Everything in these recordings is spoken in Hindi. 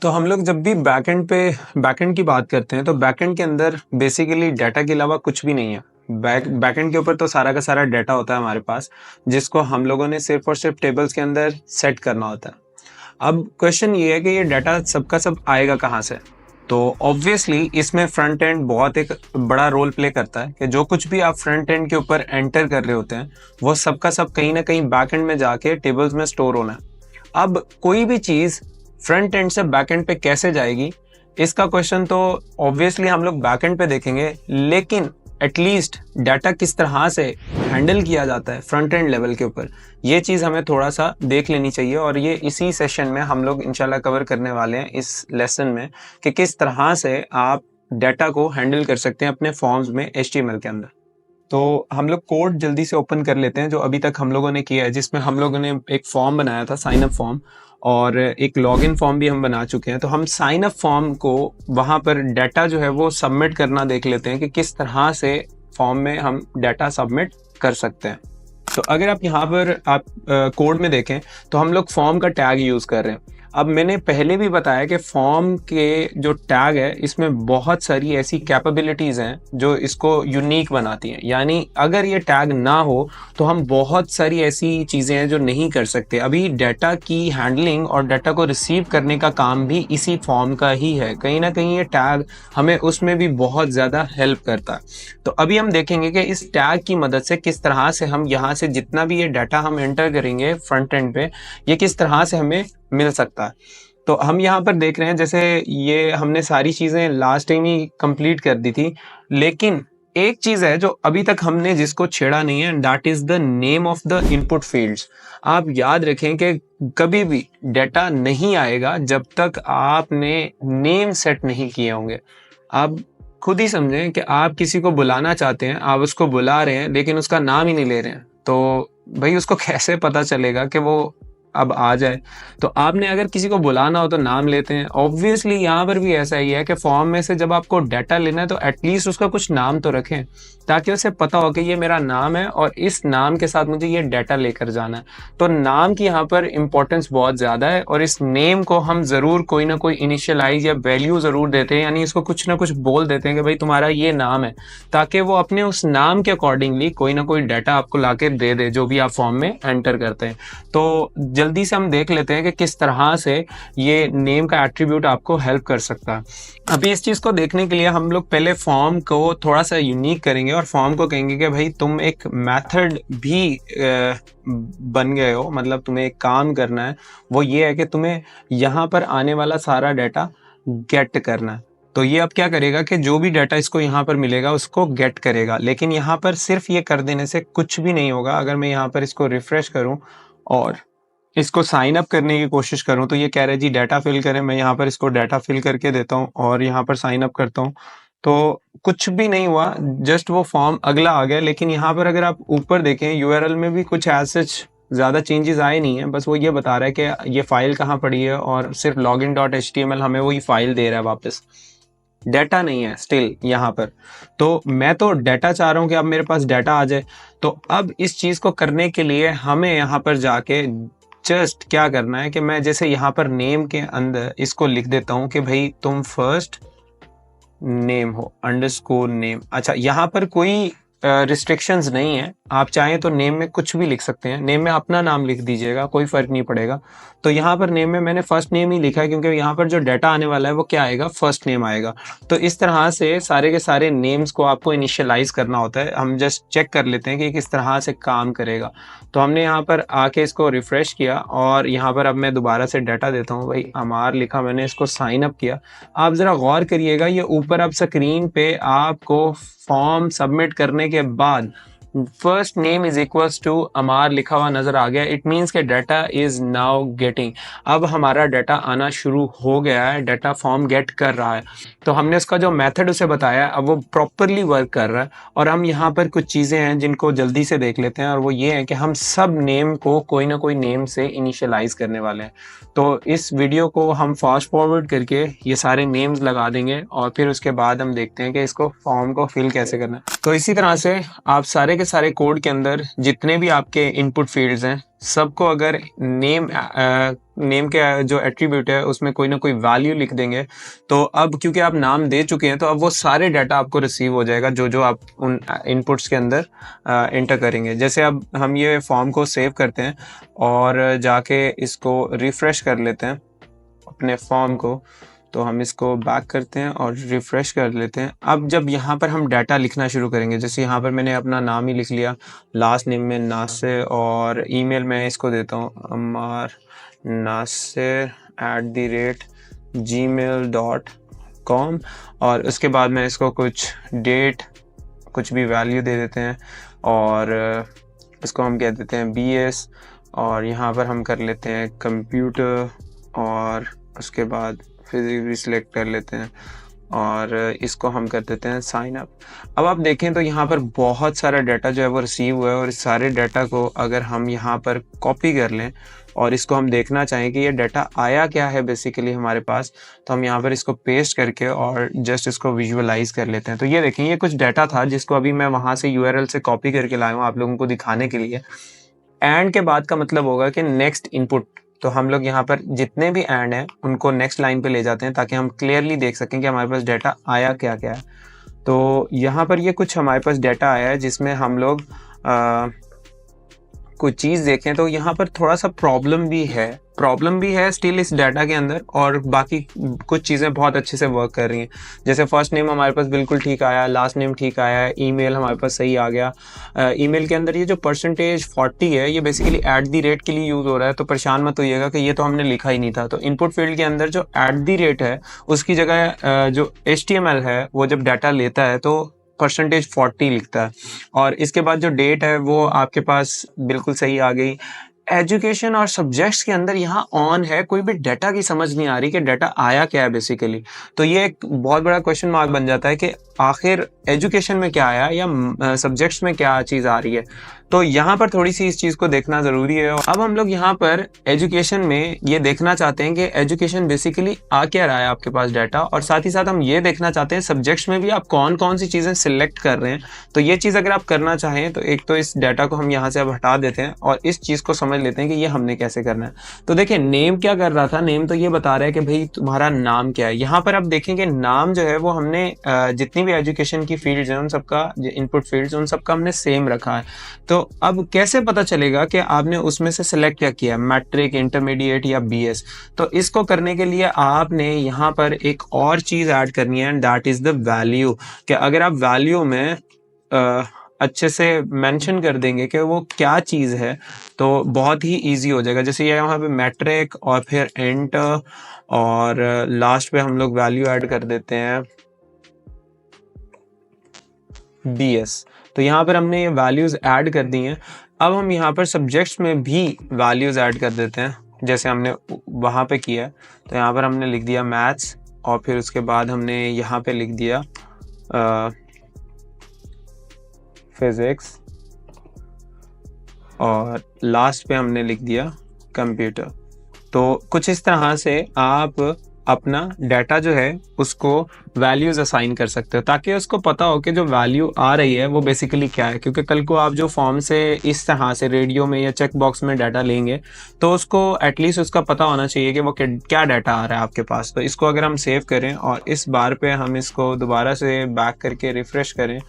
तो हम लोग जब भी बैकएंड की बात करते हैं तो बैकएंड के अंदर बेसिकली डाटा के अलावा कुछ भी नहीं है। बैकएंड के ऊपर तो सारा का सारा डाटा होता है हमारे पास, जिसको हम लोगों ने सिर्फ और सिर्फ टेबल्स के अंदर सेट करना होता है। अब क्वेश्चन ये है कि ये डाटा सबका सब आएगा कहाँ से। तो ऑब्वियसली इसमें फ्रंट एंड बहुत एक बड़ा रोल प्ले करता है कि जो कुछ भी आप फ्रंट एंड के ऊपर एंटर कर रहे होते हैं वो सबका सब कहीं ना कहीं बैक एंड में जाके टेबल्स में स्टोर होना है। अब कोई भी चीज़ फ्रंट एंड से बैक एंड पे कैसे जाएगी, इसका क्वेश्चन तो ऑब्वियसली हम लोग बैक एंड पे देखेंगे, लेकिन एटलीस्ट डाटा किस तरह से हैंडल किया जाता है फ्रंट एंड लेवल के ऊपर, ये चीज़ हमें थोड़ा सा देख लेनी चाहिए। और ये इसी सेशन में हम लोग इंशाल्लाह कवर करने वाले हैं इस लेसन में कि किस तरह से आप डाटा को हैंडल कर सकते हैं अपने फॉर्म्स में HTML के अंदर। तो हम लोग कोड जल्दी से ओपन कर लेते हैं जो अभी तक हम लोगों ने किया है, जिसमें हम लोगों ने एक फॉर्म बनाया था, साइन अप फॉर्म, और एक लॉगिन फॉर्म भी हम बना चुके हैं। तो हम साइन अप फॉर्म को वहाँ पर डाटा जो है वो सबमिट करना देख लेते हैं कि किस तरह से फॉर्म में हम डाटा सबमिट कर सकते हैं। तो अगर आप यहाँ पर कोड में देखें तो हम लोग फॉर्म का टैग यूज़ कर रहे हैं। अब मैंने पहले भी बताया कि फॉर्म के जो टैग है इसमें बहुत सारी ऐसी कैपेबिलिटीज़ हैं जो इसको यूनिक बनाती हैं। यानी अगर ये टैग ना हो तो हम बहुत सारी ऐसी चीज़ें हैं जो नहीं कर सकते। अभी डाटा की हैंडलिंग और डाटा को रिसीव करने का काम भी इसी फॉर्म का ही है। कहीं ना कहीं ये टैग हमें उसमें भी बहुत ज़्यादा हेल्प करता है। तो अभी हम देखेंगे कि इस टैग की मदद से किस तरह से हम यहाँ से जितना भी ये डाटा हम एंटर करेंगे फ्रंट एंड पे, ये किस तरह से हमें मिल सकता है। तो हम यहाँ पर देख रहे हैं जैसे ये हमने सारी चीज़ें लास्ट टाइम ही कंप्लीट कर दी थी, लेकिन एक चीज़ है जो अभी तक हमने जिसको छेड़ा नहीं है, that is the name of the input fields. आप याद रखें कि कभी भी डाटा नहीं आएगा जब तक आपने नेम सेट नहीं किए होंगे। आप खुद ही समझें कि आप किसी को बुलाना चाहते हैं, आप उसको बुला रहे हैं लेकिन उसका नाम ही नहीं ले रहे हैं, तो भाई उसको कैसे पता चलेगा कि वो अब आ जाए। तो आपने अगर किसी को बुलाना हो तो नाम लेते हैं। ऑब्वियसली यहाँ पर भी ऐसा ही है कि फॉर्म में से जब आपको डाटा लेना है तो एटलीस्ट उसका कुछ नाम तो रखें ताकि उसे पता हो कि ये मेरा नाम है और इस नाम के साथ मुझे ये डाटा लेकर जाना है। तो नाम की यहाँ पर इम्पोर्टेंस बहुत ज़्यादा है और इस नेम को हम ज़रूर कोई ना कोई इनिशियलाइज या वैल्यू ज़रूर देते हैं, यानी इसको कुछ ना कुछ बोल देते हैं कि भाई तुम्हारा ये नाम है, ताकि वो अपने उस नाम के अकॉर्डिंगली कोई ना कोई डाटा आपको ला के दे दे जो भी आप फॉर्म में एंटर करते हैं। तो जल्दी से हम देख लेते हैं कि किस तरह से ये नेम का एट्रीब्यूट आपको हेल्प कर सकता है। अभी इस चीज़ को देखने के लिए हम लोग पहले फॉर्म को थोड़ा सा यूनिक करेंगे और फॉर्म को कहेंगे कि भाई तुम एक मेथड भी बन गए हो, मतलब तुम्हें एक काम करना है, वो ये है कि तुम्हें यहाँ पर आने वाला सारा डाटा गेट करना है। तो ये अब क्या करेगा कि जो भी डाटा इसको यहाँ पर मिलेगा उसको गेट करेगा, लेकिन यहाँ पर सिर्फ ये कर देने से कुछ भी नहीं होगा। अगर मैं यहाँ पर इसको रिफ्रेश करूँ और इसको साइन अप करने की कोशिश करूं तो ये कह रहा है जी डाटा फिल करें। मैं यहाँ पर इसको डाटा फिल करके देता हूँ और यहाँ पर साइन अप करता हूँ, तो कुछ भी नहीं हुआ, जस्ट वो फॉर्म अगला आ गया। लेकिन यहाँ पर अगर आप ऊपर देखें URL में भी कुछ एज सच ज़्यादा चेंजेस आए नहीं हैं, बस वो ये बता रहा है कि ये फाइल कहाँ पड़ी है और सिर्फ login.html हमें वही फाइल दे रहा है वापस, डाटा नहीं है स्टिल यहाँ पर। तो मैं तो डाटा चाह रहा हूँ कि अब मेरे पास डाटा आ जाए। तो अब इस चीज़ को करने के लिए हमें यहाँ पर जाके जस्ट क्या करना है कि मैं जैसे यहाँ पर नेम के अंदर इसको लिख देता हूँ कि भाई तुम फर्स्ट नेम हो अंडरस्कोर नेम। अच्छा, यहाँ पर कोई रिस्ट्रिक्शंस नहीं है, आप चाहें तो नेम में कुछ भी लिख सकते हैं। नेम में अपना नाम लिख दीजिएगा, कोई फ़र्क नहीं पड़ेगा। तो यहाँ पर नेम में मैंने फर्स्ट नेम ही लिखा है क्योंकि यहाँ पर जो डाटा आने वाला है वो क्या आएगा, फर्स्ट नेम आएगा। तो इस तरह से सारे के सारे नेम्स को आपको इनिशियलाइज करना होता है। हम जस्ट चेक कर लेते हैं कि किस तरह से काम करेगा। तो हमने यहाँ पर आके इसको रिफ़्रेश किया और यहाँ पर अब मैं दोबारा से डाटा देता हूँ। भाई अमार लिखा, मैंने इसको साइन अप किया। आप ज़रा गौर करिएगा, ये ऊपर अब स्क्रीन पे आपको फॉर्म सबमिट करने के बाद first name is equals to Amar लिखा हुआ नजर आ गया। इट मीन्स के डाटा इज नाउ गेटिंग, अब हमारा डाटा आना शुरू हो गया है, डाटा फॉर्म गेट कर रहा है। तो हमने उसका जो मेथड उसे बताया अब वो प्रॉपरली वर्क कर रहा है। और हम यहाँ पर कुछ चीज़ें हैं जिनको जल्दी से देख लेते हैं, और वो ये है कि हम सब नेम को कोई ना कोई नेम से इनिशियलाइज करने वाले हैं। तो इस वीडियो को हम फास्ट फॉरवर्ड करके ये सारे नेम्स लगा देंगे और फिर उसके बाद हम देखते हैं कि इसको फॉर्म को फिल कैसे करना है। तो इसी तरह से आप सारे के सारे कोड के अंदर जितने भी आपके इनपुट फील्ड्स हैं सबको अगर नेम के जो एट्रीब्यूट है उसमें कोई ना कोई वैल्यू लिख देंगे, तो अब क्योंकि आप नाम दे चुके हैं तो अब वो सारे डाटा आपको रिसीव हो जाएगा जो जो आप उन इनपुट्स के अंदर एंटर करेंगे। जैसे अब हम ये फॉर्म को सेव करते हैं और जाके इसको रिफ़्रेश कर लेते हैं अपने फॉर्म को, तो हम इसको बैक करते हैं और रिफ़्रेश कर लेते हैं। अब जब यहाँ पर हम डाटा लिखना शुरू करेंगे, जैसे यहाँ पर मैंने अपना नाम ही लिख लिया, लास्ट नेम में नासिर, और ईमेल मैं इसको देता हूँ amarnasir@gmail.com, और उसके बाद मैं इसको कुछ डेट, कुछ भी वैल्यू दे देते हैं और इसको हम कह देते हैं BS, और यहाँ पर हम कर लेते हैं कंप्यूटर और उसके बाद फिजिक्स भी सिलेक्ट कर लेते हैं और इसको हम कर देते हैं साइन अप। अब आप देखें तो यहाँ पर बहुत सारा डाटा जो है वो रिसीव हुआ है, और इस सारे डाटा को अगर हम यहाँ पर कॉपी कर लें और इसको हम देखना चाहें कि ये डाटा आया क्या है बेसिकली हमारे पास, तो हम यहाँ पर इसको पेस्ट करके और जस्ट इसको विजुअलाइज कर लेते हैं। तो ये देखें, ये कुछ डाटा था जिसको अभी मैं वहाँ से URL से कॉपी करके लाया हूँ आप लोगों को दिखाने के लिए। एंड के बाद का मतलब होगा कि नेक्स्ट इनपुट, तो हम लोग यहाँ पर जितने भी एंड हैं उनको नेक्स्ट लाइन पे ले जाते हैं ताकि हम क्लियरली देख सकें कि हमारे पास डाटा आया क्या क्या है। तो यहाँ पर ये कुछ हमारे पास डाटा आया है जिसमें हम लोग कुछ चीज़ देखें तो यहाँ पर थोड़ा सा प्रॉब्लम भी है स्टिल इस डाटा के अंदर, और बाकी कुछ चीज़ें बहुत अच्छे से वर्क कर रही हैं। जैसे फर्स्ट नेम हमारे पास बिल्कुल ठीक आया, लास्ट नेम ठीक आया है, ईमेल हमारे पास सही आ गया। ईमेल के अंदर ये जो %40 है ये बेसिकली @ के लिए यूज़ हो रहा है, तो परेशान मत होइएगा कि ये तो हमने लिखा ही नहीं था। तो इनपुट फील्ड के अंदर जो @ है उसकी जगह जो HTML है वो जब डाटा लेता है तो %40 लिखता है, और इसके बाद जो डेट है वो आपके पास बिल्कुल सही आ गई। एजुकेशन और सब्जेक्ट्स के अंदर यहाँ ऑन है, कोई भी डाटा की समझ नहीं आ रही कि डाटा आया क्या है बेसिकली। तो ये एक बहुत बड़ा क्वेश्चन मार्क बन जाता है कि आखिर एजुकेशन में क्या आया या सब्जेक्ट्स में क्या चीज़ आ रही है। तो यहाँ पर थोड़ी सी इस चीज़ को देखना ज़रूरी है। अब हम लोग यहाँ पर एजुकेशन में ये देखना चाहते हैं कि एजुकेशन बेसिकली आ क्या रहा है आपके पास डाटा, और साथ ही साथ हम ये देखना चाहते हैं सब्जेक्ट्स में भी आप कौन कौन सी चीज़ें सिलेक्ट कर रहे हैं। तो ये चीज़ अगर आप करना चाहें तो एक तो इस डाटा को हम यहाँ से अब हटा देते हैं और इस चीज़ को समझ लेते हैं कि ये हमने कैसे करना है। तो देखिए, नेम क्या कर रहा था, नेम तो ये बता रहा है कि भाई तुम्हारा नाम क्या है। यहाँ पर आप देखेंगे नाम जो है वो हमने जितनी भी एजुकेशन की फील्ड्स हैं उन सबका, इनपुट फील्ड्स उन सबका हमने सेम रखा है। तो अब कैसे पता चलेगा कि आपने उसमें से सिलेक्ट क्या किया, मैट्रिक, इंटरमीडिएट या BS। तो इसको करने के लिए आपने यहाँ पर एक और चीज़ ऐड करनी है, दैट इज़ द वैल्यू। कि अगर आप वैल्यू में अच्छे से मेंशन कर देंगे कि वो क्या चीज़ है तो बहुत ही इजी हो जाएगा। जैसे ये यहाँ पे मैट्रिक और फिर एंटर और लास्ट पे हम लोग वैल्यू ऐड कर देते हैं BS। तो यहाँ पर हमने ये वैल्यूज़ ऐड कर दी हैं। अब हम यहाँ पर सब्जेक्ट्स में भी वैल्यूज़ ऐड कर देते हैं जैसे हमने वहाँ पे किया है। तो यहाँ पर हमने लिख दिया मैथ्स, और फिर उसके बाद हमने यहाँ पे लिख दिया फिज़िक्स, और लास्ट पे हमने लिख दिया कंप्यूटर। तो कुछ इस तरह से आप अपना डाटा जो है उसको वैल्यूज़ असाइन कर सकते हो ताकि उसको पता हो कि जो वैल्यू आ रही है वो बेसिकली क्या है। क्योंकि कल को आप जो फॉर्म से इस तरह से रेडियो में या चेक बॉक्स में डाटा लेंगे तो उसको एटलीस्ट उसका पता होना चाहिए कि वो क्या डाटा आ रहा है आपके पास। तो इसको अगर हम सेव करें और इस बार पे हम इसको दोबारा से बैक करके रिफ़्रेश करें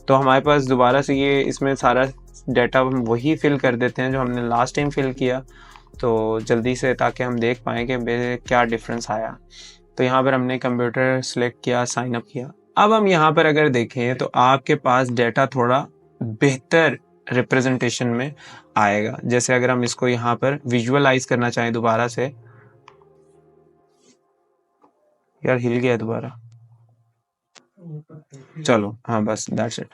तो हमारे पास दोबारा से ये इसमें सारा डाटा हम वही फिल कर देते हैं जो हमने लास्ट टाइम फिल किया, तो जल्दी से, ताकि हम देख पाएँ कि क्या डिफरेंस आया। तो यहाँ पर हमने कंप्यूटर सेलेक्ट किया, साइन अप किया। अब हम यहाँ पर अगर देखें तो आपके पास डाटा थोड़ा बेहतर रिप्रेजेंटेशन में आएगा। जैसे अगर हम इसको यहाँ पर विजुअलाइज करना चाहें दोबारा से, यार हिल गया दोबारा, चलो हाँ बस दैट्स इट।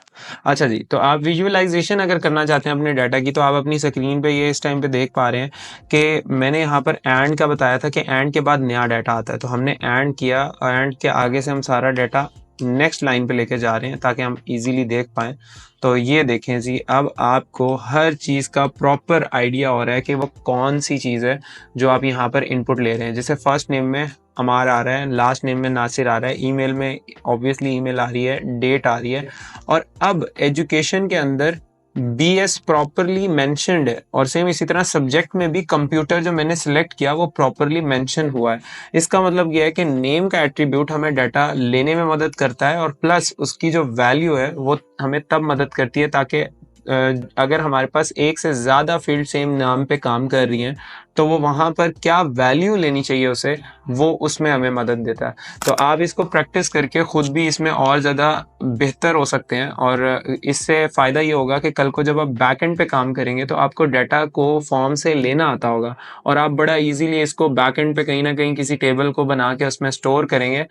अच्छा जी, तो आप विजुअलाइजेशन अगर करना चाहते हैं अपने डाटा की तो आप अपनी स्क्रीन पे ये इस टाइम पे देख पा रहे हैं कि मैंने यहाँ पर एंड का बताया था कि एंड के बाद नया डाटा आता है। तो हमने एंड किया, एंड के आगे से हम सारा डाटा नेक्स्ट लाइन पे लेके जा रहे हैं ताकि हम इजीली देख पाएँ। तो ये देखें जी, अब आपको हर चीज़ का प्रॉपर आइडिया हो रहा है कि वो कौन-सी चीज़ है जो आप यहाँ पर इनपुट ले रहे हैं। जैसे फर्स्ट नेम में अमार आ रहा है, लास्ट नेम में नासिर आ रहा है, ईमेल में ऑब्वियसली ईमेल आ रही है, डेट आ रही है, और अब एजुकेशन के अंदर बीएस प्रॉपरली मेंशन्ड है, और सेम इसी तरह सब्जेक्ट में भी कंप्यूटर जो मैंने सिलेक्ट किया वो प्रॉपरली मेंशन हुआ है। इसका मतलब ये है कि नेम का एट्रीब्यूट हमें डाटा लेने में मदद करता है, और प्लस उसकी जो वैल्यू है वो हमें तब मदद करती है ताकि अगर हमारे पास एक से ज़्यादा फील्ड सेम नाम पे काम कर रही हैं तो वो वहाँ पर क्या वैल्यू लेनी चाहिए उसे, वो उसमें हमें मदद देता है। तो आप इसको प्रैक्टिस करके खुद भी इसमें और ज़्यादा बेहतर हो सकते हैं, और इससे फ़ायदा ये होगा कि कल को जब आप बैकएंड पे काम करेंगे तो आपको डाटा को फॉर्म से लेना आता होगा, और आप बड़ा इजीली इसको बैकएंड पे कहीं ना कहीं किसी टेबल को बना के उसमें स्टोर करेंगे।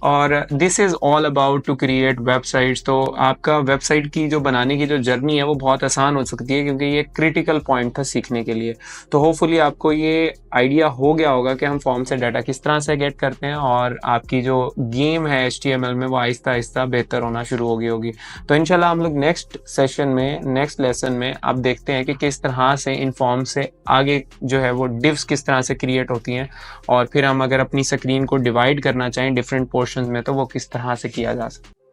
और this is all about to create websites. तो आपका वेबसाइट की जो बनाने की जो जर्नी है वो बहुत आसान हो सकती है, क्योंकि ये क्रिटिकल पॉइंट था सीखने के लिए। तो होपफुली आपको ये आइडिया हो गया होगा कि हम फॉर्म से डाटा किस तरह से गेट करते हैं, और आपकी जो गेम है HTML में वो आहिस्ता आहिस्ता बेहतर होना शुरू हो गई होगी। तो इंशाल्लाह हम लोग नेक्स्ट सेशन में, नेक्स्ट लेसन में अब देखते हैं कि किस तरह से इन फॉर्म से आगे जो है वो डिव्स किस तरह से क्रिएट होती हैं, और फिर हम अगर अपनी स्क्रीन को डिवाइड करना चाहें डिफरेंट पोर्शंस में तो वो किस तरह से किया जा सकता है।